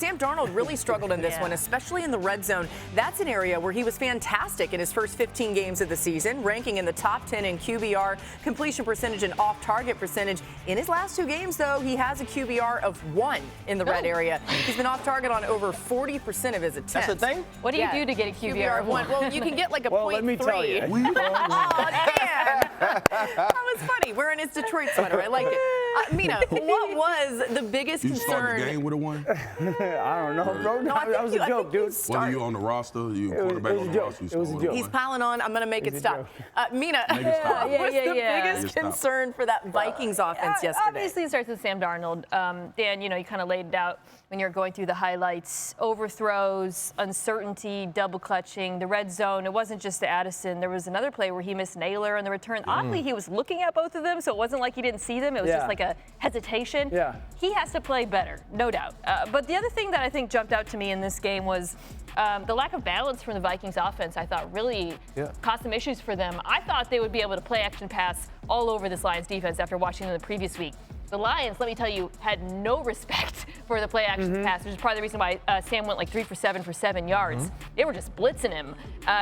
Sam Darnold really struggled in this one, especially in the red zone. That's an area where he was fantastic in his first 15 games of the season, ranking in the top 10 in QBR, completion percentage, and off-target percentage. In his last 2 games, though, he has a QBR of 1 in the red area. He's been off target on over 40% of his attempts. That's the thing? What do you do to get a QBR of 1? Well, you can get like a well, 0.3. let me tell you. Oh, Dan! That was funny. Wearing his Detroit sweater. I like it. Mina, what was the biggest You concern? start the game with a 1? I don't know, bro. No, that was a joke, dude. Whether you on the roster, you quarterback on the roster, you It was a start with joke. He's piling on. I'm going to make it stop. Mina, Make it stop. what was the biggest Make it concern for that Vikings offense yesterday? Obviously, it starts with Sam Darnold. Dan, you kind of laid it out when you're going through the highlights. Overthrows, uncertainty, double clutching, the red zone. It wasn't just to Addison. There was another play where he missed Naylor on the return. Oddly, he was looking at both of them, so it wasn't like he didn't see them. It was just like a hesitation. Yeah. He has to play better, no doubt. But the other thing that I think jumped out to me in this game was the lack of balance from the Vikings offense. I thought really caused some issues for them. I thought they would be able to play action pass all over this Lions defense after watching them the previous week. The Lions, let me tell you, had no respect for the play action pass, which is part of the reason why Sam went like 3 for 7 for 7 yards. They were just blitzing him.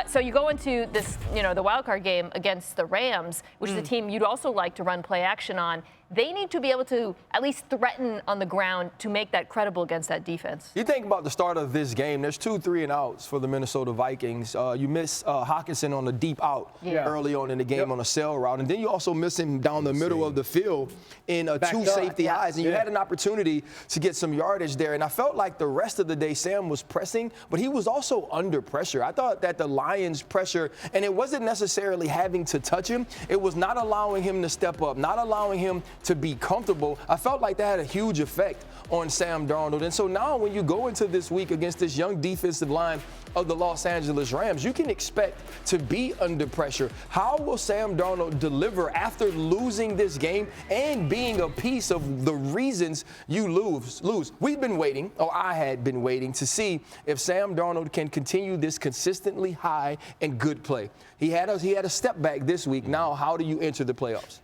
So you go into this, the wild card game against the Rams, which is a team you'd also like to run play action on. They need to be able to at least threaten on the ground to make that credible against that defense. You think about the start of this game, there's 2 3-and-outs for the Minnesota Vikings. You miss Hockenson on a deep out early on in the game on a sail route. And then you also miss him down the middle of the field in 2 safety highs. And you had an opportunity to get some yardage there. And I felt like the rest of the day Sam was pressing, but he was also under pressure. I thought that the Lions' pressure, and it wasn't necessarily having to touch him. It was not allowing him to step up, not allowing him to be comfortable. I felt like that had a huge effect on Sam Darnold. And so now when you go into this week against this young defensive line of the Los Angeles Rams, you can expect to be under pressure. How will Sam Darnold deliver after losing this game and being a piece of the reasons you lose? We've been waiting, or I had been waiting, to see if Sam Darnold can continue this consistently high and good play. He had a step back this week. Now, how do you enter the playoffs?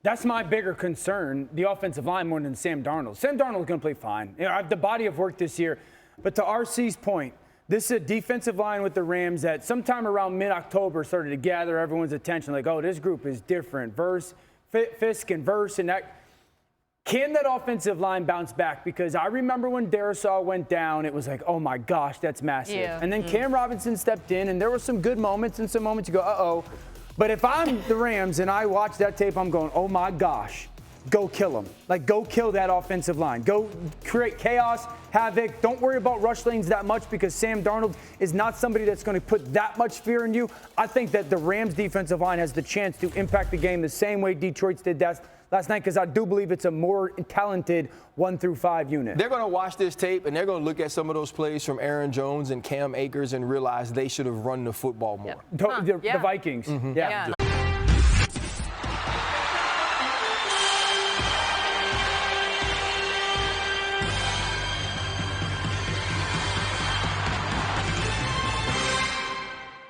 That's my bigger concern, the offensive line, more than Sam Darnold. Sam Darnold's going to play fine. I have the body of work this year. But to RC's point, this is a defensive line with the Rams that sometime around mid-October started to gather everyone's attention. Like, oh, this group is different. Fisk and Verse and that. Can that offensive line bounce back? Because I remember when Darisaw went down, it was like, oh, my gosh, that's massive. Yeah. And then Cam Robinson stepped in, and there were some good moments and some moments you go, uh-oh. But if I'm the Rams and I watch that tape, I'm going, oh, my gosh, go kill them. Like, go kill that offensive line. Go create chaos, havoc. Don't worry about rush lanes that much because Sam Darnold is not somebody that's going to put that much fear in you. I think that the Rams defensive line has the chance to impact the game the same way Detroit's did that last night, because I do believe it's a more talented 1 through 5 unit. They're going to watch this tape, and they're going to look at some of those plays from Aaron Jones and Cam Akers and realize they should have run the football more. The Vikings. Yeah.